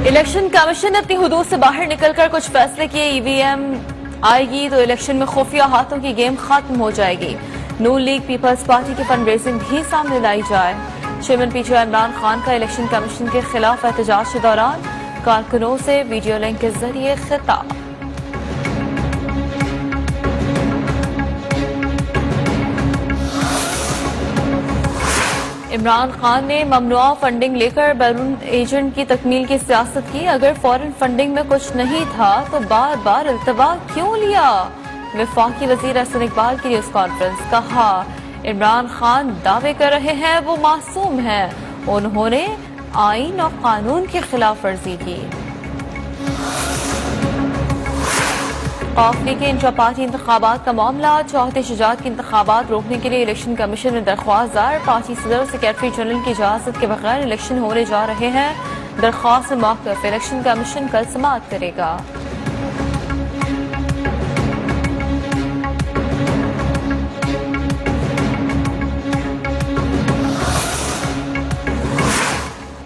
Election commission ने अपनी हुदूद से बाहर निकलकर कुछ फैसले किए। ईवीएम आएगी तो इलेक्शन में खुफिया हाथों की गेम खत्म हो जाएगी। नून लीग पीपल्स पार्टी की फंड रेजिंग भी सामने लाई जाए। चेयरमैन पीटीआई इमरान खान का इलेक्शन कमीशन के खिलाफ एहतजाज के दौरान कारकुनों से वीडियो लिंक के जरिए खिताब। इमरान खान ने ममनुआ फंडिंग लेकर बैरून एजेंट की तकमील की सियासत की। अगर फॉरेन फंडिंग में कुछ नहीं था तो बार बार इल्तवा क्यों लिया? वफाकी वजीर एहसन इकबाल की न्यूज कॉन्फ्रेंस। कहा इमरान खान दावे कर रहे हैं वो मासूम हैं, उन्होंने आईन और कानून की खिलाफ वर्जी की। काफली के इंट्रा पार्टी इंतखाबात का मामला। चौहते शुजात के इंतखाबात रोकने के लिए इलेक्शन कमीशन में दरख्वास्त दायर। पार्टी सदर और सेक्रेटरी जनरल की इजाजत के बगैर इलेक्शन होने जा रहे हैं। दरख्वास्त मौक़िफ़ इलेक्शन कमीशन कल समाअत करेगा।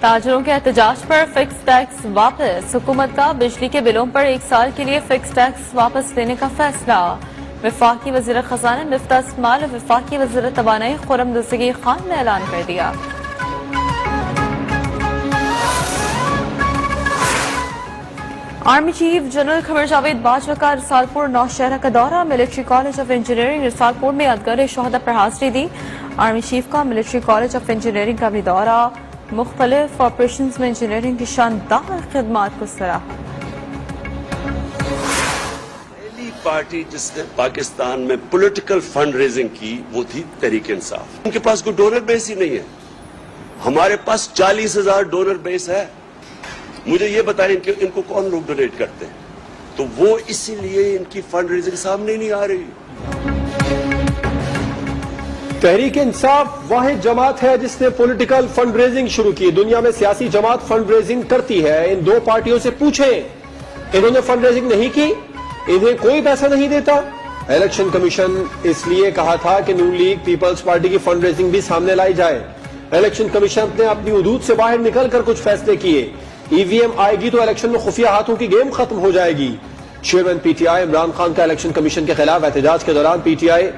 ताजरों के एहतजाज पर फिक्स टैक्स वापस। हुकूमत का बिजली के बिलों पर 1 साल के लिए फिक्स टैक्स वापस लेने का फैसला। वफाकी वज़ीर खजाना मिफ्ता इस्माइल और वफाकी वज़ीर तवानाई खुर्रम दस्तगीर खान ने ऐलान कर दिया। आर्मी चीफ जनरल खबर जावेद बाजवा का रसालपुर नौशहरा का दौरा। Military college of engineering Risalpur में यादगार शोहदा पर हाजिरी दी। आर्मी चीफ का मिलिट्री कॉलेज ऑफ इंजीनियरिंग का भी दौरा। मुख्तलिफ ऑपरेशन में इंजीनियरिंग की शानदार खिदमात को सराहा। पहली पार्टी जिसने पाकिस्तान में पॉलिटिकल फंड रेजिंग की वो थी तहरीक इंसाफ। उनके पास कोई डोनर बेस ही नहीं है। हमारे पास 40,000 डोनर बेस है। मुझे ये बताएं इनको कौन लोग डोनेट करते हैं? तो वो इसीलिए इनकी फंड रेजिंग सामने नहीं आ रही। तहरीक इंसाफ वाहिद जमात है जिसने पॉलिटिकल फंड रेजिंग शुरू की। दुनिया में सियासी जमात फंड रेजिंग करती है। इन 2 पार्टियों से पूछें, इन्होंने फंड रेजिंग नहीं की, इन्हें कोई पैसा नहीं देता। इलेक्शन कमीशन इसलिए कहा था कि नून लीग पीपल्स पार्टी की फंड रेजिंग भी सामने लाई जाए। इलेक्शन कमीशन ने अपनी हुदूद से बाहर निकलकर कुछ फैसले किए। ईवीएम आएगी तो इलेक्शन में खुफिया हाथों की गेम खत्म हो जाएगी। चेयरमैन पीटीआई इमरान खान का इलेक्शन कमीशन के खिलाफ एहतजाज के दौरान पीटीआई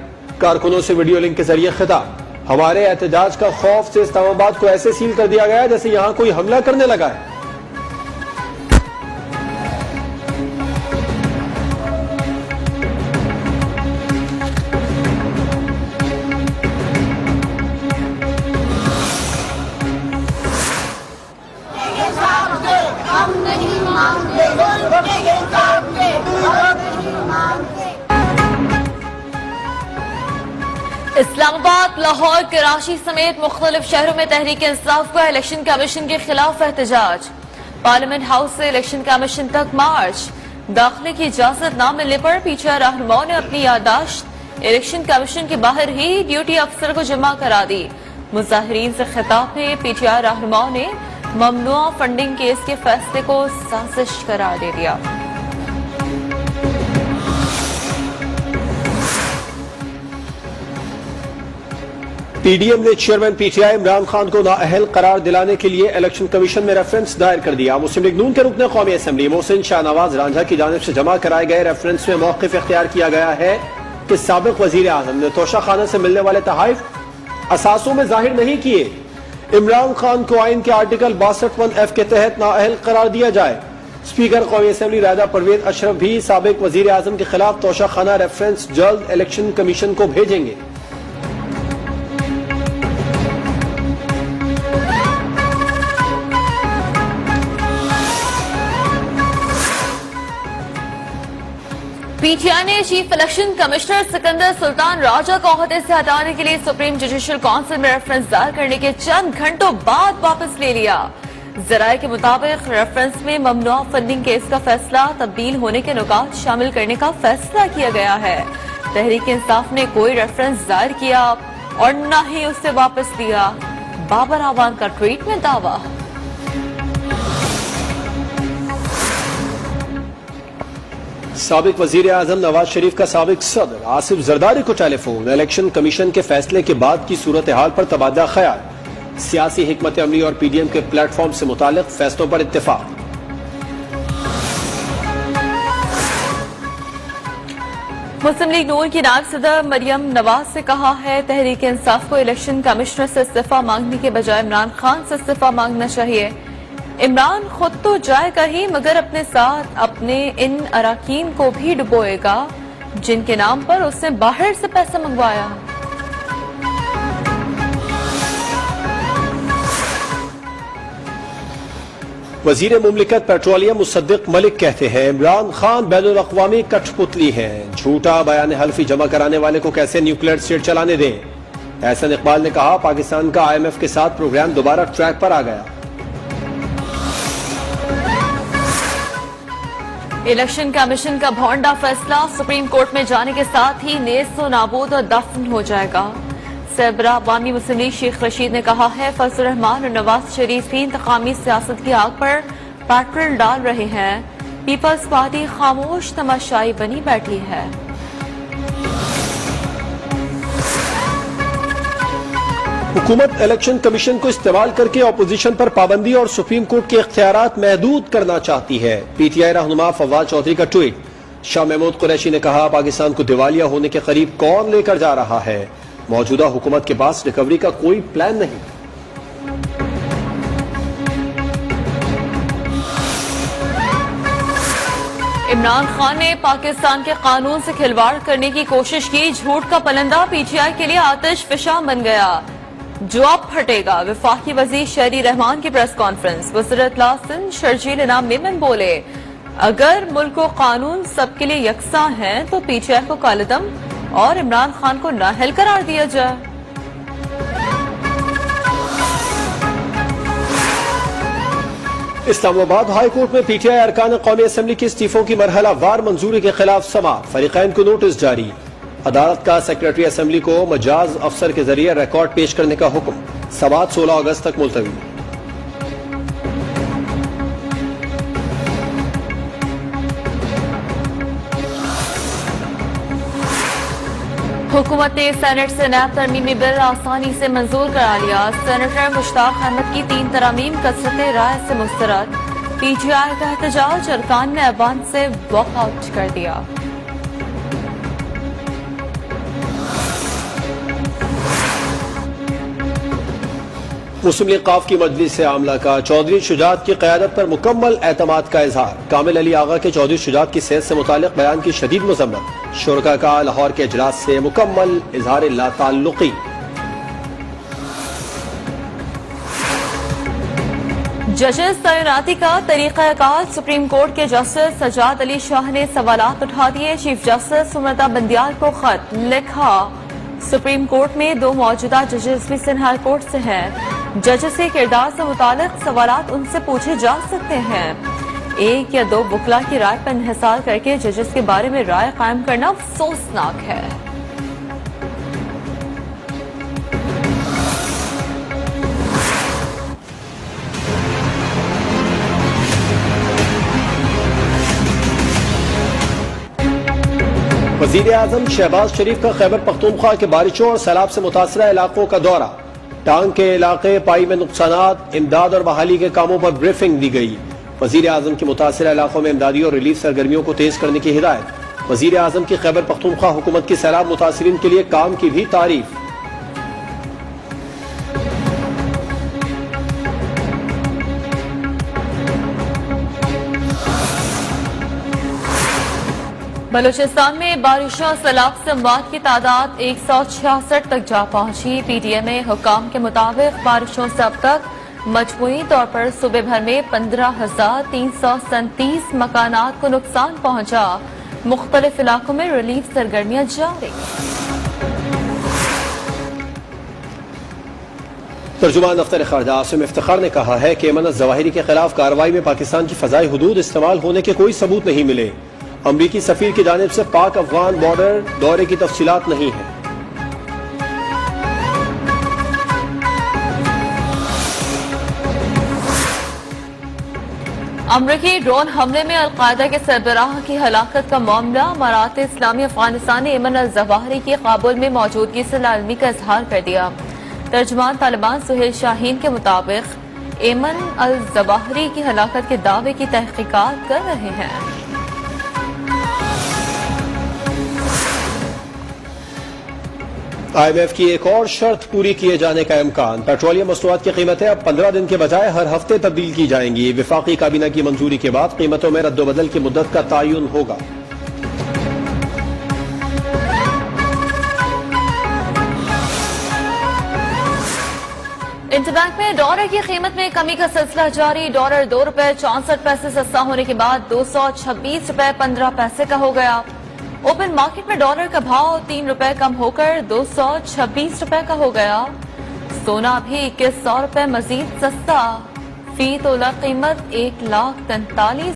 कारकुनों से वीडियो लिंक के जरिए खिताब। हमारे एहतजाज का खौफ से इस्लामाबाद को ऐसे सील कर दिया गया जैसे यहां कोई हमला करने लगा है। इस्लामाबाद, लाहौर, कराची समेत मुख्तलिफ शहरों में तहरीक इंसाफ का इलेक्शन कमीशन के खिलाफ एहतजाज। पार्लियामेंट हाउस से इलेक्शन कमीशन तक मार्च। दाखिले की इजाजत न मिलने पर पीटीआई रहनुमाओं ने अपनी याददाश्त इलेक्शन कमीशन के बाहर ही ड्यूटी अफसर को जमा करा दी। मुजाहिरीन से खिताब में पीटीआई रहनुमाओं ने ममनुआ फंडिंग केस के फैसले को साजिश करार दे दिया। पीडीएम ने चेयरमैन पीटीआई इमरान खान को नाअहल करार दिलाने के लिए इलेक्शन कमीशन में रेफरेंस दायर कर दिया। मुस्लिम लीग नून के रुकने कौमी असम्बली मोहसिन शाहनवाज रांझा की जानिब से जमा कराए गए रेफरेंस में मौक़िफ़ इख्तियार किया गया है कि साबिक़ वज़ीर आज़म ने तोशा खाना से मिलने वाले तहाइफ असासों में जाहिर नहीं किए। इमरान खान को आइन के आर्टिकल 62(1)F के तहत नाअहल करार दिया जाए। स्पीकर कौमी असम्बली रायदा परवेज अशरफ भी साबिक़ वज़ीर आज़म के खिलाफ तोशा खाना रेफरेंस जल्द इलेक्शन कमीशन को भेजेंगे। पीटीआई ने chief election commissioner Sikandar Sultan Raja को ओहदे से हटाने के लिए सुप्रीम जुडिशियल काउंसिल में रेफरेंस दायर करने के चंद घंटों बाद वापस ले लिया। जराये के मुताबिक रेफरेंस में ममनुआ फंडिंग केस का फैसला तब्दील होने के नुकात शामिल करने का फैसला किया गया है। तहरीक इंसाफ ने कोई रेफरेंस दायर किया और न ही उसे वापस लिया। बाबर आवान का ट्वीट में दावा। साबिक वजीर आजम नवाज शरीफ का साबिक सदर आसिफ जरदारी को टेलीफोन। इलेक्शन कमीशन के फैसले के बाद की सूरत हाल पर तबादला ख्याल। सियासी हिकमत अमली और पीडीएम के प्लेटफॉर्म से मुतालिक फैसलों पर इत्तेफाक। मुस्लिम लीग नून की नायब सदर मरियम नवाज से कहा है तहरीक इंसाफ को इलेक्शन कमिश्नर से इस्तीफा मांगने के बजाय इमरान खान से इस्तीफा मांगना चाहिए। इमरान खुद तो जाएगा ही मगर अपने साथ अपने इन अराकीन को भी डुबोएगा जिनके नाम पर उसने बाहर से पैसा मंगवाया। वजीर मुमलिकत पेट्रोलियम मुसद्दिक मलिक कहते हैं इमरान खान बैनुल अक़वामी कठपुतली हैं, झूठा बयान हल्फी जमा कराने वाले को कैसे न्यूक्लियर स्टेट चलाने दें। एहसन इकबाल ने कहा पाकिस्तान का IMF के साथ प्रोग्राम दोबारा ट्रैक पर आ गया। इलेक्शन कमीशन का भौंडा फैसला सुप्रीम कोर्ट में जाने के साथ ही नेस्तो नाबूद और दफन हो जाएगा। सरबराह अवामी मुस्लिम लीग शेख रशीद ने कहा है फजल रहमान और नवाज शरीफ भी इंतकामी सियासत की आग पर पेट्रोल डाल रहे हैं। पीपल्स पार्टी खामोश तमाशाई बनी बैठी है। हुकूमत इलेक्शन कमीशन को इस्तेमाल करके अपोजिशन पर पाबंदी और सुप्रीम कोर्ट के इख्तियारात महदूद करना चाहती है। PTI रहनुमा फवाद चौधरी का ट्वीट। शाह महमूद कुरैशी ने कहा पाकिस्तान को दिवालिया होने के करीब कौन लेकर जा रहा है, मौजूदा हुकूमत के पास रिकवरी का कोई प्लान नहीं। इमरान खान ने पाकिस्तान के कानून से खिलवाड़ करने की कोशिश की, झूठ का पलंदा PTI के लिए आतिश फिशा बन गया। जवाब फटेगा। वफाकी वजीर शहरी रहमान की प्रेस कॉन्फ्रेंस। वज़ीर सिंध शर्जील इनाम मेमन बोले अगर मुल्क को कानून सबके लिए यकसा है तो PTI को कालदम और इमरान खान को नाअहल करार दिया जाए। इस्लामाबाद हाई कोर्ट में PTI अरकान कौमी असम्बली के इस्तीफों की मरहला वार मंजूरी के खिलाफ समाअत। फरीकैन को नोटिस जारी। अदालत का सेक्रेटरी असम्बली को मजाज अफसर के जरिए रिकॉर्ड पेश करने का हुक्म। समाअत 16 अगस्त तक मुलतवी। हुकूमत ने सेनेट से नैब तरमीमी बिल आसानी से मंजूर करा लिया। सेनेटर मुश्ताक अहमद की 3 तरामीम कसरत राय से मुस्तरद। PTI का एहतजाज, अरकान ने ऐवान से वॉकआउट कर दिया। मुस्लिम लीग काफ की मजलिस से आमला का चौधरी शुजात की क़यादत पर मुकम्मल एतमाद का इजहार। कामिल अली आगा के चौधरी शुजात की सेहत से मुतालिक बयान की शदीद मजम्मत। शुरका का लाहौर के इजलास से मुकम्मल इजहार लाताल्लुकी। जजेस तैनाती का तरीक़ाकार। सुप्रीम कोर्ट के जस्टिस सजाद अली शाह ने सवालात उठा दिए। चीफ जस्टिस सुमता बंदियाल को खत लिखा। सुप्रीम कोर्ट में 2 मौजूदा जजेस भी सिंध हाई कोर्ट से हैं। जजेस के किरदार से मुतालिक सवालात उनसे पूछे जा सकते हैं। 1 या 2 वकला की राय पर इन्हिसार करके जजेस के बारे में राय कायम करना अफसोसनाक है। वजीर आजम शहबाज शरीफ का खैबर पख्तूनख्वा के बारिशों और सैलाब से मुतासरा इलाकों का दौरा। टांग के इलाके पाई में नुकसानात, इमदाद और बहाली के कामों पर ब्रीफिंग दी गई। वजीर आजम की मुतासरा इलाकों में इमदादी और रिलीफ सरगर्मियों को तेज करने की हिदायत। वजीर आजम की खैबर पख्तूनख्वा हुकूमत की सैलाब मुतासरीन के लिए काम की भी तारीफ। बलूचिस्तान में बारिशों और सैलाब से अमवात की तादाद 166 तक जा पहुंची। PTM हुकाम के मुताबिक बारिशों से अब तक मजमूई तौर पर सूबे भर में 15,337 मकानात को नुकसान पहुंचा। मुख्तलिफ इलाकों में रिलीफ सरगर्मियां जारी। तर्जुमान दफ्तर खारजा आसिम इफ्तिखार ने कहा है कि अमन ज़वाहिरी के खिलाफ कार्रवाई में पाकिस्तान की फ़ज़ाई हुदूद इस्तेमाल होने के कोई सबूत नहीं मिले। अमरीकी सफीर की जानिब से पाक अफगान बॉर्डर दौरे की तफसीलात नहीं है। अमरीकी ड्रोन हमले में अलकायदा के सरबराह की हलाकत का मामला। इमारात इस्लामी अफगानिस्तान ने एमन अल जवाहिरी की काबुल में मौजूदगी से लाजमी का इजहार कर दिया। तर्जुमान तालिबान सुहेल शाहीन के मुताबिक एमन अल जवाहिरी की हलाकत के दावे की तहकीकात कर रहे हैं। IMF की एक और शर्त पूरी किए जाने का इम्कान। पेट्रोलियम मसनूआत की कीमतें अब 15 दिन के बजाय हर हफ्ते तब्दील की जाएंगी। विफाकी काबीना की मंजूरी के बाद कीमतों में रद्दोबदल की मुद्दत का तयन होगा। इंटरबैंक में डॉलर की कीमत में कमी का सिलसिला जारी। डॉलर ₹2.64 सस्ता होने के बाद ₹226.15 का हो गया। ओपन मार्केट में डॉलर का भाव ₹3 कम होकर ₹226 का हो गया। सोना भी ₹2100 मजीद सस्ता। फी तोला कीमत 1,43,000